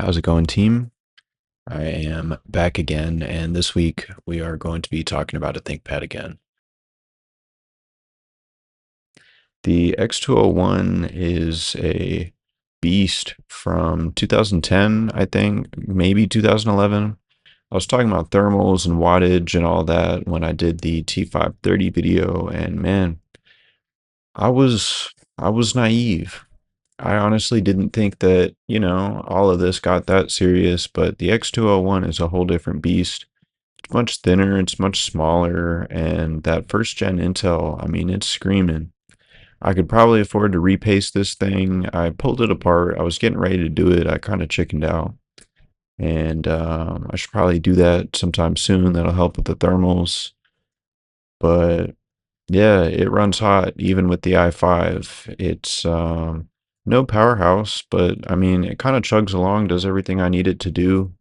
How's it going, team? I am back again, and this week we are going to be talking about a ThinkPad again. The X201 is a beast from 2010, I think, maybe 2011. I was talking about thermals and wattage and all that when I did the T530 video, and man, I was naive. I honestly didn't think that, all of this got that serious, but the X201 is a whole different beast. It's much thinner, it's much smaller, and that first gen Intel, I mean, it's screaming. I could probably afford to repaste this thing. I pulled it apart. I was getting ready to do it. I kind of chickened out. And I should probably do that sometime soon. That'll help with the thermals. But yeah, it runs hot even with the i5. It's no powerhouse, but I mean, it kind of chugs along, does everything I need it to do.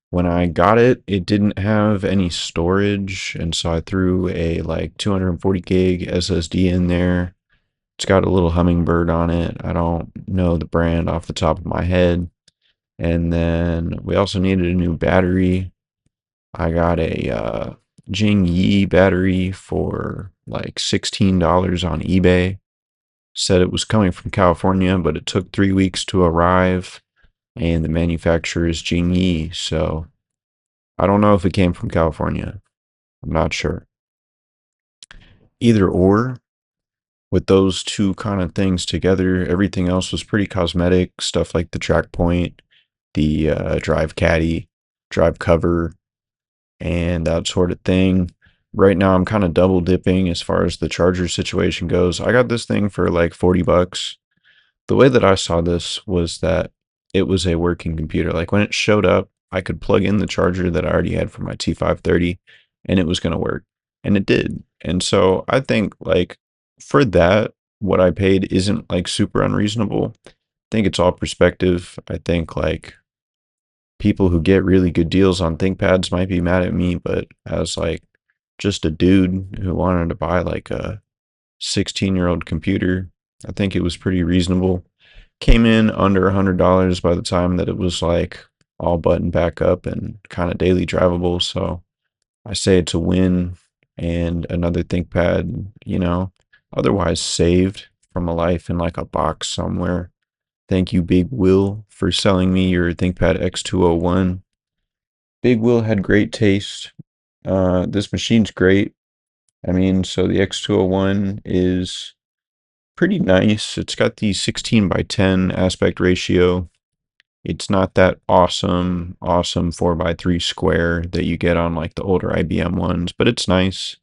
When I got it, it didn't have any storage, and so I threw a like 240 gig SSD in there. It's got a little hummingbird on it. I don't know the brand off the top of my head. And then we also needed a new battery. I got a Jing Yi battery for like $16 on eBay. Said it was coming from California, but it took 3 weeks to arrive, and the manufacturer is Jing Yi, so I don't know if it came from California. I'm not sure. Either or, with those two kind of things together, everything else was pretty cosmetic. Stuff like the track point, the drive caddy, drive cover, and that sort of thing. Right now, I'm kind of double dipping as far as the charger situation goes. I got this thing for like 40 bucks. The way that I saw this was that it was a working computer. Like when it showed up, I could plug in the charger that I already had for my T530 and it was going to work. And it did. And so I think like for that, what I paid isn't like super unreasonable. I think it's all perspective. I think like people who get really good deals on ThinkPads might be mad at me, but as like just a dude who wanted to buy like a 16-year-old computer, I think it was pretty reasonable. Came in under $100 by the time that it was like all buttoned back up and kind of daily drivable. So I say it's a win, and another ThinkPad, otherwise saved from a life in like a box somewhere. Thank you, Big Will, for selling me your ThinkPad X201. Big Will had great taste. This machine's great. I mean, so the X201 is pretty nice. It's got the 16 by 10 aspect ratio. It's not that awesome 4 by 3 square that you get on like the older IBM ones, but it's nice.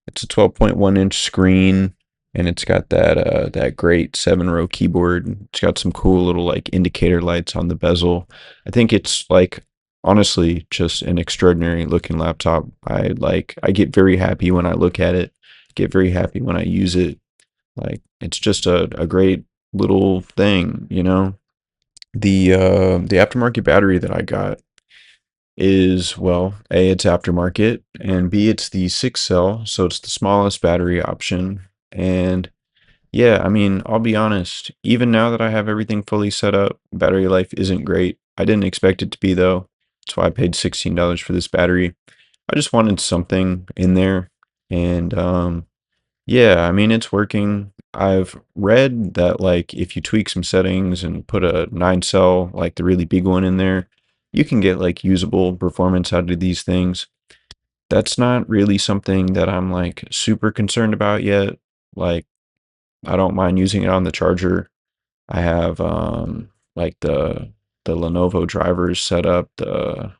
It's a 12.1-inch screen, and it's got that great 7-row keyboard. It's got some cool little like indicator lights on the bezel. I think it's like honestly just an extraordinary looking laptop. I get very happy when I look at it, get very happy when I use it. Like it's just a great little thing. The aftermarket battery that I got is, well, A, it's aftermarket, and B, it's the 6 cell, so it's the smallest battery option. And yeah, I mean, I'll be honest, even now that I have everything fully set up, battery life isn't great. I didn't expect it to be though. That's why I paid $16 for this battery. I just wanted something in there. And yeah, I mean, it's working. I've read that like if you tweak some settings and put a 9 cell, like the really big one in there, you can get like usable performance out of these things. That's not really something that I'm like super concerned about yet. Like I don't mind using it on the charger. I have like the Lenovo drivers set up, the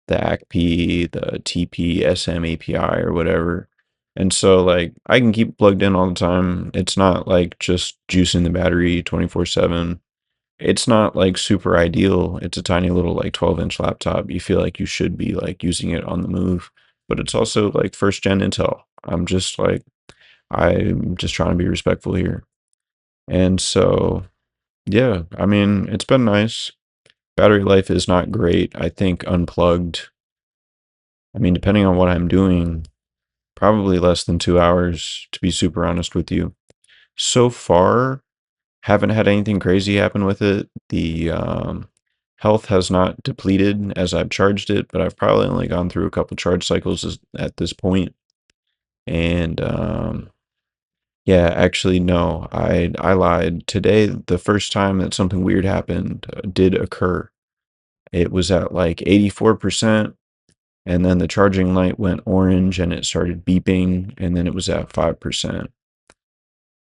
ACP, the TP SM API or whatever. And so like I can keep it plugged in all the time. It's not like just juicing the battery 24/7. It's not like super ideal. It's a tiny little like 12-inch laptop. You feel like you should be like using it on the move, but it's also like first gen Intel. I'm just trying to be respectful here. And so yeah, I mean, it's been nice. Battery life is not great. I think unplugged, I mean, depending on what I'm doing, probably less than 2 hours, to be super honest with you. So far, haven't had anything crazy happen with it. The Health has not depleted as I've charged it, but I've probably only gone through a couple charge cycles at this point. And yeah, actually, no, I lied. Today, the first time that something weird happened did occur. It was at like 84%, and then the charging light went orange and it started beeping, and then it was at 5%.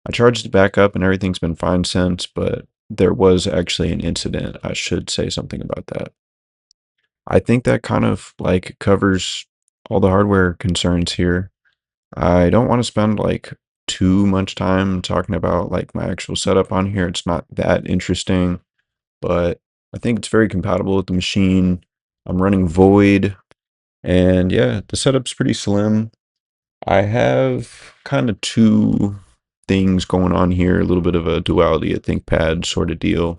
I charged it back up and everything's been fine since, but there was actually an incident. I should say something about that. I think that kind of like covers all the hardware concerns here. I don't want to spend like too much time talking about like my actual setup on here. It's not that interesting, but I think it's very compatible with the machine. I'm running Void, and yeah, the setup's pretty slim. I have kind of two things going on here, a little bit of a duality, a ThinkPad sort of deal.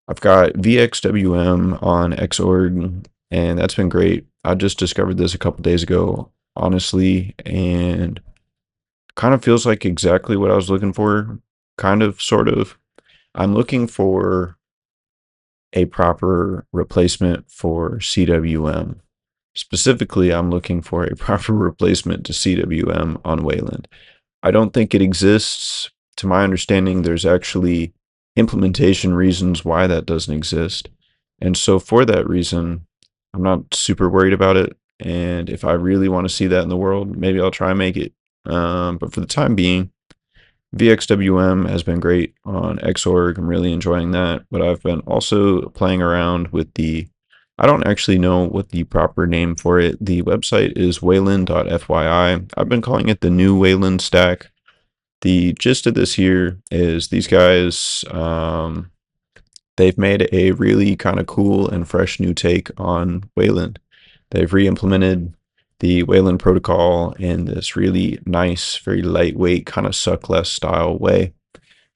I've got vxwm on xorg, and that's been great. I just discovered this a couple days ago, honestly, and kind of feels like exactly what I was looking for. Kind of, sort of. I'm looking for a proper replacement for CWM. Specifically, I'm looking for a proper replacement to CWM on Wayland. I don't think it exists. To my understanding, there's actually implementation reasons why that doesn't exist. And so for that reason, I'm not super worried about it. And if I really want to see that in the world, maybe I'll try and make it. But for the time being, VXWM has been great on xorg. I'm really enjoying that. But I've been also playing around with I don't actually know what the proper name for it. The website is wayland.fyi. I've been calling it the new Wayland stack. The gist of this here is these guys, they've made a really kind of cool and fresh new take on Wayland. They've re-implemented the Wayland protocol in this really nice, very lightweight, kind of suckless style way.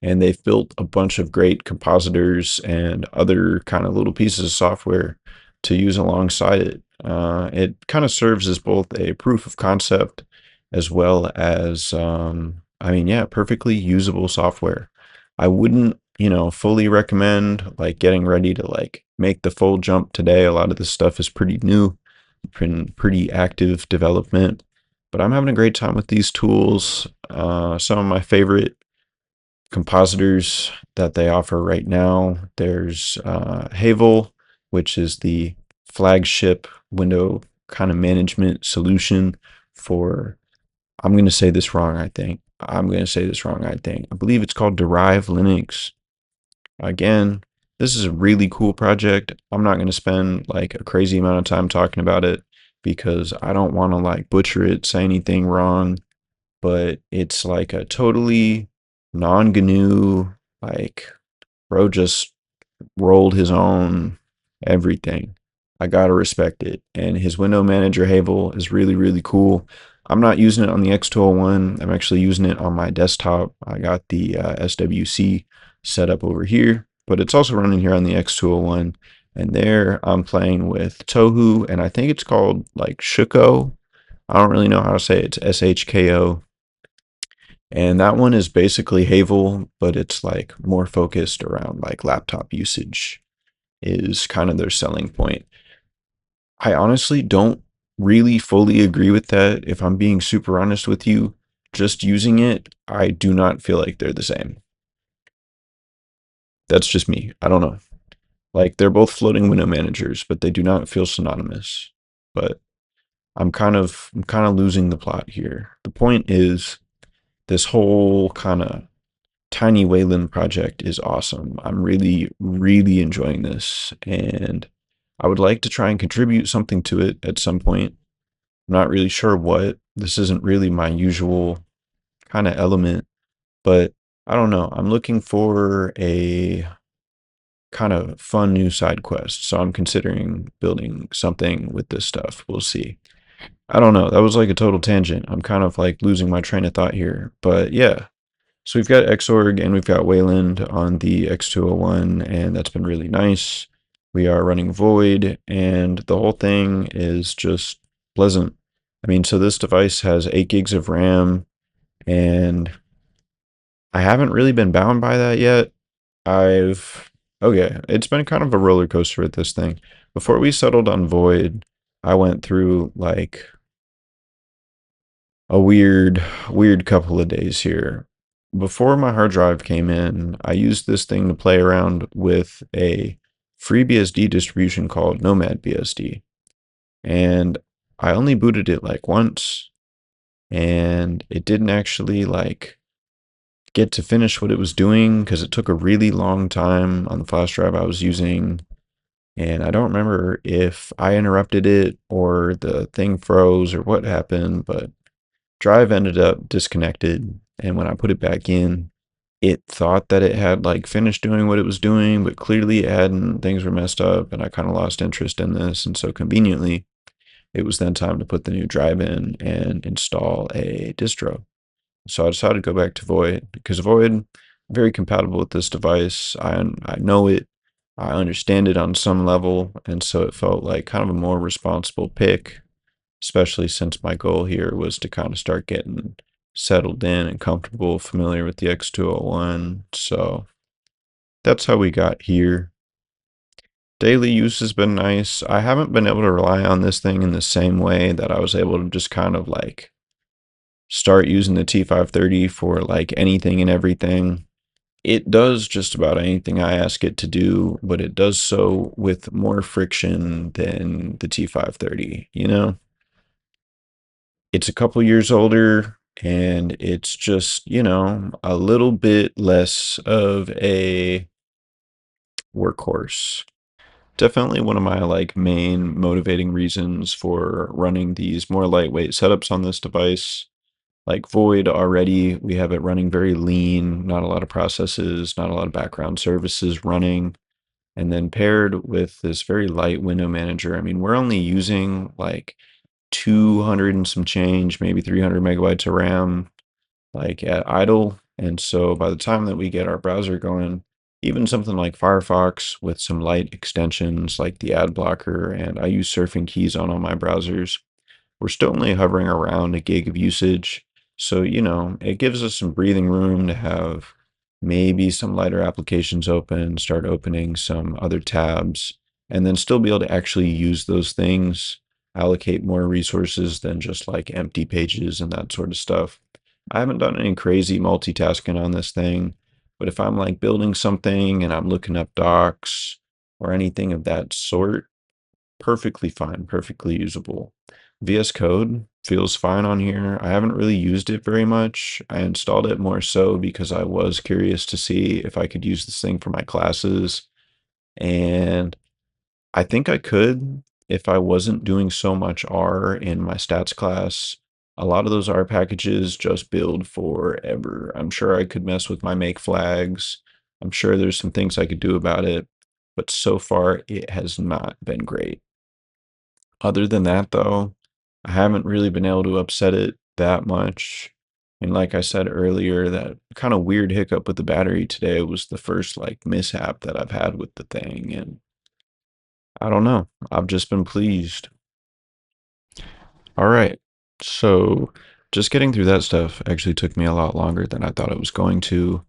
And they've built a bunch of great compositors and other kind of little pieces of software to use alongside it. It kind of serves as both a proof of concept as well as, I mean, yeah, perfectly usable software. I wouldn't, fully recommend like getting ready to like make the full jump today. A lot of this stuff is pretty new, pretty active development, but I'm having a great time with these tools. Some of my favorite compositors that they offer right now, there's Havel, which is the flagship window kind of management solution for, I'm going to say this wrong, I think. I believe it's called Derive Linux. Again, this is a really cool project. I'm not going to spend like a crazy amount of time talking about it because I don't want to like butcher it, say anything wrong, but it's like a totally non-GNU, like bro just rolled his own everything. I gotta respect it. And his window manager Havel is really, really cool. I'm not using it on the X201. I'm actually using it on my desktop. I got the SWC set up over here, but it's also running here on the X201. And there I'm playing with Tohu, and I think it's called like Shuko. I don't really know how to say it. It's SHKO. And that one is basically Havel, but it's like more focused around like laptop usage is kind of their selling point. I honestly don't really fully agree with that. If I'm being super honest with you, just using it, I do not feel like they're the same. That's just me. I don't know. Like they're both floating window managers, but they do not feel synonymous. But I'm kind of losing the plot here. The point is this whole kind of tiny Wayland project is awesome. I'm really, really enjoying this, and I would like to try and contribute something to it at some point. I'm not really sure what. This isn't really my usual kind of element, but I don't know. I'm looking for a kind of fun new side quest, so I'm considering building something with this stuff. We'll see. I don't know. That was like a total tangent. I'm kind of like losing my train of thought here, but yeah. So we've got xorg and we've got Wayland on the X201, and that's been really nice. We are running Void, and the whole thing is just pleasant. I mean, so this device has 8 gigs of RAM, and I haven't really been bound by that yet. I've Okay, it's been kind of a roller coaster with this thing. Before we settled on Void, I went through like a weird couple of days here. Before my hard drive came in, I used this thing to play around with a FreeBSD distribution called Nomad BSD. And I only booted it like once, and it didn't actually like get to finish what it was doing because it took a really long time on the flash drive I was using. And I don't remember if I interrupted it or the thing froze or what happened, but drive ended up disconnected. And when I put it back in, it thought that it had like finished doing what it was doing, but clearly it hadn't. Things were messed up, and I kind of lost interest in this. And so conveniently, it was then time to put the new drive in and install a distro. So I decided to go back to Void because Void very compatible with this device. I know it, I understand it on some level, and so it felt like kind of a more responsible pick, especially since my goal here was to kind of start getting settled in and comfortable, familiar with the X201. So that's how we got here. Daily use has been nice. I haven't been able to rely on this thing in the same way that I was able to just kind of like start using the T530 for like anything and everything. It does just about anything I ask it to do, but it does so with more friction than the T530, you know? It's a couple years older and it's just, a little bit less of a workhorse. Definitely one of my like main motivating reasons for running these more lightweight setups on this device. Like Void already, we have it running very lean, not a lot of processes, not a lot of background services running. And then paired with this very light window manager, I mean, we're only using like 200 and some change, maybe 300 megabytes of RAM, like at idle. And so by the time that we get our browser going, even something like Firefox with some light extensions like the ad blocker, and I use surfing keys on all my browsers, we're still only hovering around a gig of usage. So, it gives us some breathing room to have maybe some lighter applications open, start opening some other tabs, and then still be able to actually use those things, allocate more resources than just like empty pages and that sort of stuff. I haven't done any crazy multitasking on this thing, but if I'm like building something and I'm looking up docs or anything of that sort, perfectly fine, perfectly usable. VS Code feels fine on here. I haven't really used it very much. I installed it more so because I was curious to see if I could use this thing for my classes. And I think I could if I wasn't doing so much R in my stats class. A lot of those R packages just build forever. I'm sure I could mess with my make flags. I'm sure there's some things I could do about it, but so far it has not been great. Other than that, though, I haven't really been able to upset it that much. And like I said earlier, that kind of weird hiccup with the battery today was the first like mishap that I've had with the thing. And I don't know. I've just been pleased. All right. So just getting through that stuff actually took me a lot longer than I thought it was going to.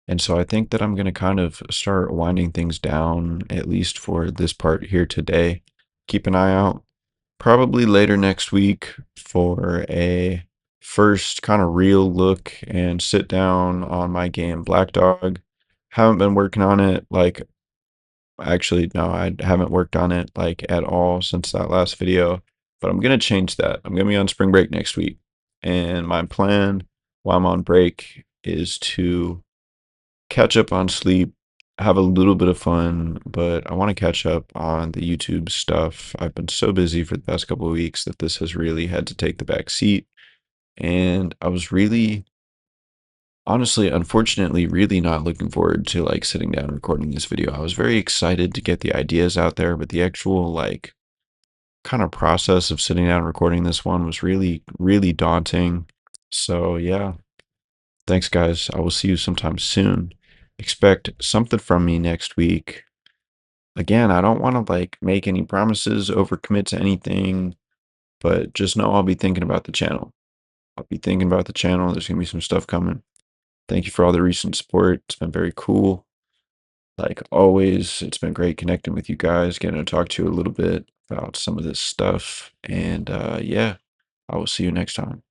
And so I think that I'm going to kind of start winding things down, at least for this part here today. Keep an eye out probably later next week for a first kind of real look and sit down on my game Black Dog. Haven't been working on it like actually no, I haven't worked on it like at all since that last video, but I'm gonna change that. I'm gonna be on spring break next week. And my plan while I'm on break is to catch up on sleep, have a little bit of fun, but I want to catch up on the YouTube stuff. I've been so busy for the past couple of weeks that this has really had to take the back seat. And I was really, honestly, unfortunately, really not looking forward to like sitting down and recording this video. I was very excited to get the ideas out there, but the actual like kind of process of sitting down and recording this one was really, really daunting. So yeah, thanks guys. I will see you sometime soon. Expect something from me next week. Again, I don't want to like make any promises, overcommit to anything, but just know I'll be thinking about the channel. I'll be thinking about the channel. There's going to be some stuff coming. Thank you for all the recent support. It's been very cool. Like always, it's been great connecting with you guys, getting to talk to you a little bit about some of this stuff. And yeah, I will see you next time.